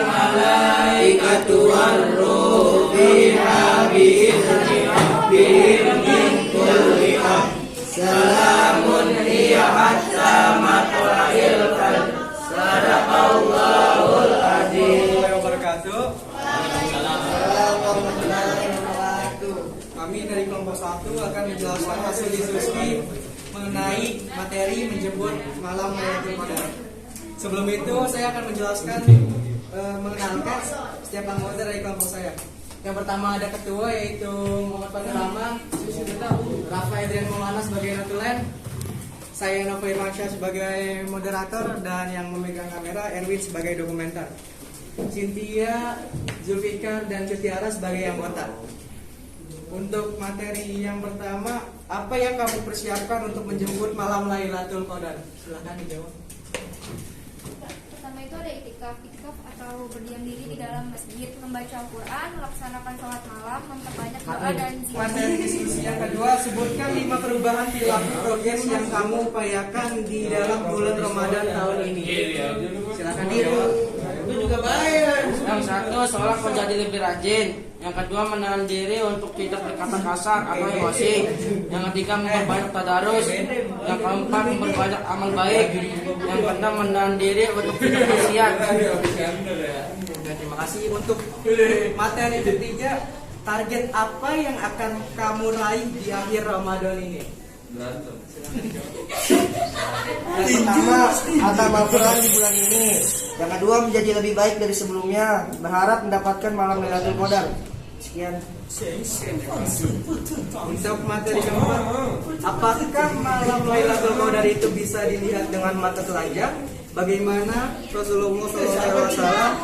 malaikatu war-ruh fiha bi'izni rabbihim min kulli amr. Salamun hiya hatta matla'il fajr. Sadaqallahul azim. Kami dari kelompok 1 akan menjelaskan hasil diskusi mengenai materi menjemput malam Lailatul Qadar. Sebelum itu saya akan menjelaskan mengenalkan setiap anggota dari kelompok saya. Yang pertama ada ketua yaitu Muhammad Fadil Rama, Rafa Adrian Maulana sebagai notulen, saya Nova Irmansyah sebagai moderator, dan yang memegang kamera Erwin sebagai dokumenter. Cynthia, Zulfikar, dan Cutiara sebagai anggota. Untuk materi yang pertama, apa yang kamu persiapkan untuk menjemput malam Lailatul Qadar? Silahkan dijawab. Pertama itu ada itikaf atau berdiam diri di dalam masjid, membaca Al-Quran, melaksanakan sholat malam, memperbanyak doa dan zikir. Materi diskusi yang kedua, sebutkan 5 perubahan perilaku progres yang kamu upayakan di dalam bulan Ramadan tahun ini. Silakan dijawab. Itu juga baik. Yang satu, sholat menjadi lebih rajin. Yang kedua, menahan diri untuk tidak berkata kasar atau emosi. Yang ketiga, memperbanyak tadarus. Yang keempat, memperbanyak amal baik. Yang keenam, menahan diri untuk tidak maksiat. Terima kasih. Untuk materi ketiga, target apa yang akan kamu raih di akhir Ramadan ini? Yang pertama, khatam Al-Quran di bulan ini. Yang kedua, menjadi lebih baik dari sebelumnya. Berharap mendapatkan malam Lailatul Qadar. Sekian. Untuk materi keempat, apakah malam Lailatul Qadar itu bisa dilihat dengan mata telanjang? Bagaimana Rasulullah SAW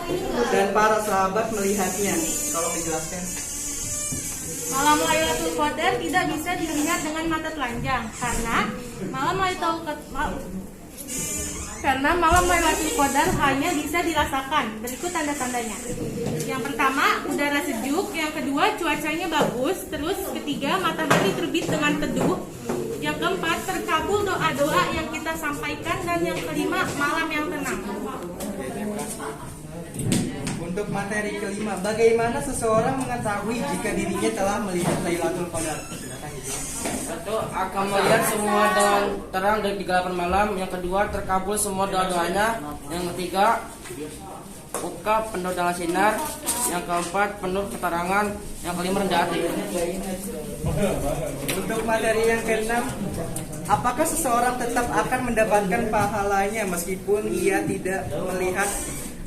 dan para sahabat melihatnya? Tolong dijelaskan. Malam Lailatul Qadar tidak bisa dilihat dengan mata telanjang karena malam Lailatul Qadar hanya bisa dirasakan. Berikut tanda-tandanya. Yang pertama, udara sejuk. Yang kedua, cuacanya bagus. Terus ketiga, matahari terbit dengan teduh. Yang keempat, terkabul doa-doa yang kita sampaikan. Dan yang kelima, malam yang tenang. Untuk materi kelima, bagaimana seseorang mengetahui jika dirinya telah melihat Lailatul Qadar? Satu, akan melihat semua dengan terang dari kegelapan malam. Yang kedua, terkabul semua doa-doanya. Yang ketiga, buka penuh dengan sinar. Yang keempat, penuh keterangan. Yang kelima, rendah hati. Untuk materi yang keenam, apakah seseorang tetap akan mendapatkan pahalanya meskipun ia tidak melihat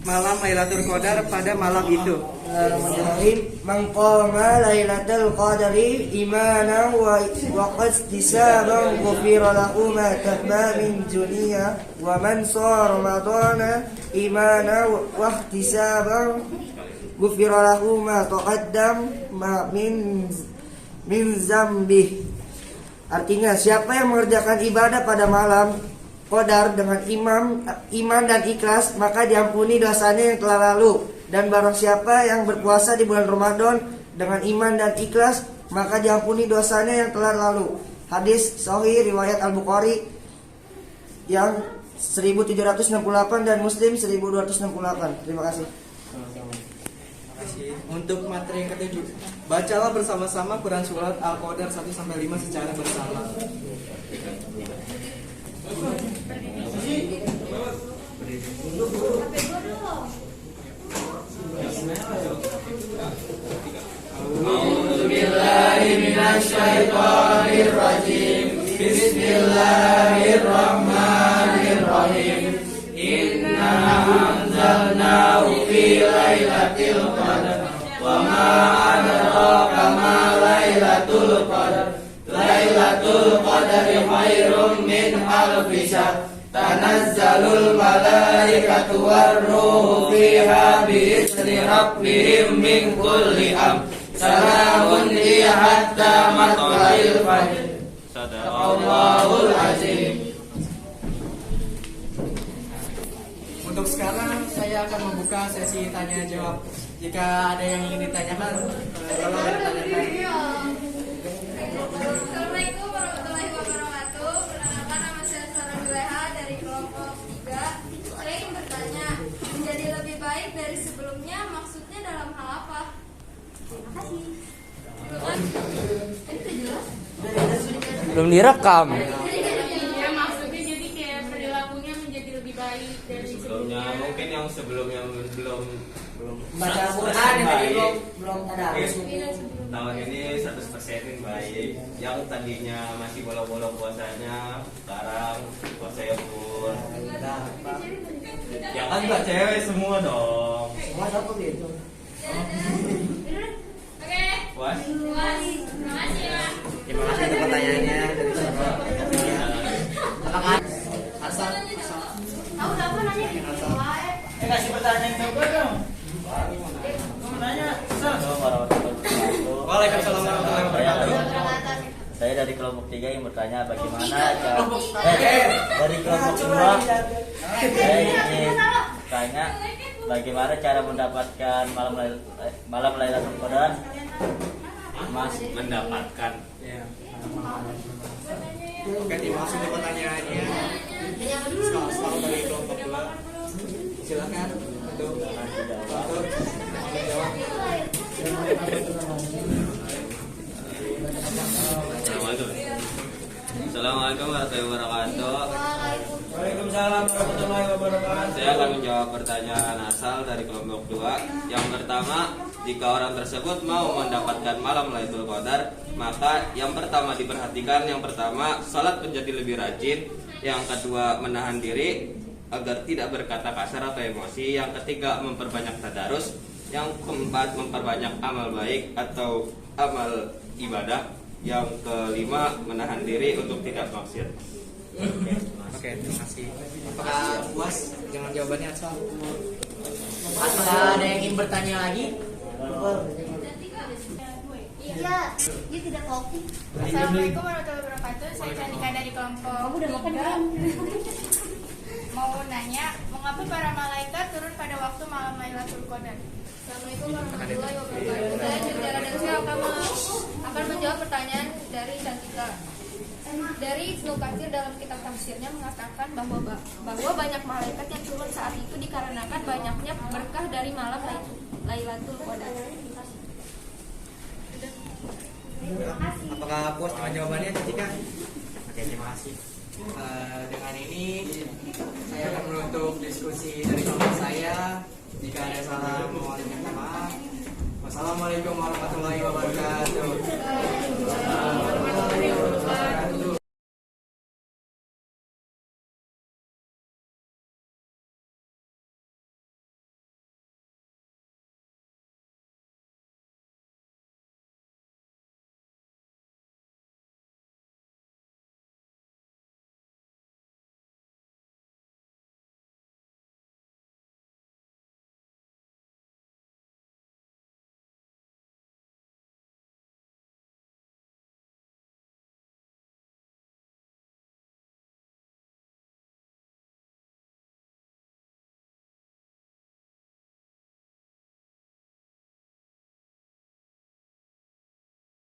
malam Lailatul Qadar pada malam itu? Bismillahirrahmanirrahim. Man qama Lailatul Qadari imanan wa ihtisaban ghufira lahu ma taqaddama min dunya wa man shama Ramadana imanan wa ihtisaban ghufira lahu ma taqaddama min dzambi. Artinya, siapa yang mengerjakan ibadah pada malam Qadar dengan iman dan ikhlas, maka diampuni dosanya yang telah lalu. Dan barang siapa yang berpuasa di bulan Ramadan dengan iman dan ikhlas, maka diampuni dosanya yang telah lalu. Hadis sahih riwayat Al-Bukhari yang 1768 dan Muslim 1268. Terima kasih. Untuk materi yang ketujuh, bacalah bersama-sama Quran Surat Al-Qadar 1-5 secara bersama. A'udzubillahiminasyaitonirrajim. Bismillahirrahmanirrahim. Inna anzalnahu fi lailatul qadar wa ma adraka ma lailatul qadar. Lailatul qadari khairum min alfi syahr. Tanazzalul malaikatu war-ruhu fiha bi'izni rabbihim min kulli amr. Salamun hiya hatta matla'il fajr. Sadaqallahul azim. Untuk sekarang saya akan membuka sesi tanya jawab. Jika ada yang ingin ditanyakan, tolong ditanyakan. Assalamualaikum warahmatullahi wabarakatuh. Perkenalkan, nama saya Sarah Juleha dari kelompok 3. Saya ingin bertanya, menjadi lebih baik Belum direkam. Ya maksudnya jadi kayak perilakunya menjadi lebih baik dari Sebelumnya mungkin yang sebelumnya belum Baca Quran yang belum tadarus. tahun ini 100% baik. Yang tadinya masih bolong-bolong puasanya, sekarang puasanya full. Ya kan nggak cewek semua dong. Semua satu gitu. Puas? Terima kasih untuk pertanyaannya dari sahabat. Asal. Tahu apa nanya? Kasih pertanyaan coba dong. Mau nanya, Waalaikumsalam warahmatullahi wabarakatuh. Saya dari kelompok 3 yang bertanya bagaimana dari kelompok 2 saya ingin tanya bagaimana cara mendapatkan malam Lailatul Qadar. Mas Mendapatkan. Ya. Oke, terima kasih untuk pertanyaannya. Selalu dari kelompok 2. Silakan untuk menjawab. Assalamualaikum warahmatullahi wabarakatuh. Waalaikumsalam warahmatullahi wabarakatuh. Saya akan menjawab pertanyaan asal dari kelompok 2. Yang pertama, jika orang tersebut mau mendapatkan malam Lailatul Qadar, maka yang pertama diperhatikan, yang pertama salat menjadi lebih rajin, yang kedua menahan diri agar tidak berkata kasar atau emosi, yang ketiga memperbanyak tadarus, yang keempat memperbanyak amal baik atau amal ibadah, yang kelima menahan diri untuk tidak maksiat. Oke, terima kasih. Apakah puas dengan jawabannya Asal? Apakah ada yang ingin bertanya lagi? Iya, dia tidak kopi. Assalamualaikum warahmatullahi wabarakatuh. Saya Candika dari kelompok 3. Mau nanya, mengapa para malaikat turun pada waktu malam Lailatul Qadar? Assalamualaikum warahmatullahi wabarakatuh. Saya Jendela dan saya akan menjawab pertanyaan dari Candika. Dari Ibnu Katsir dalam kitab tafsirnya mengatakan bahwa banyak malaikat yang turun saat itu dikarenakan banyaknya berkah dari malam Lailatul Qadar. Apakah puas dengan jawabannya, Cika? Oke, terima kasih. Dengan ini saya akan menutup diskusi dari kelompok saya. Jika ada salah, mohon minta maaf. Wassalamualaikum warahmatullahi wabarakatuh.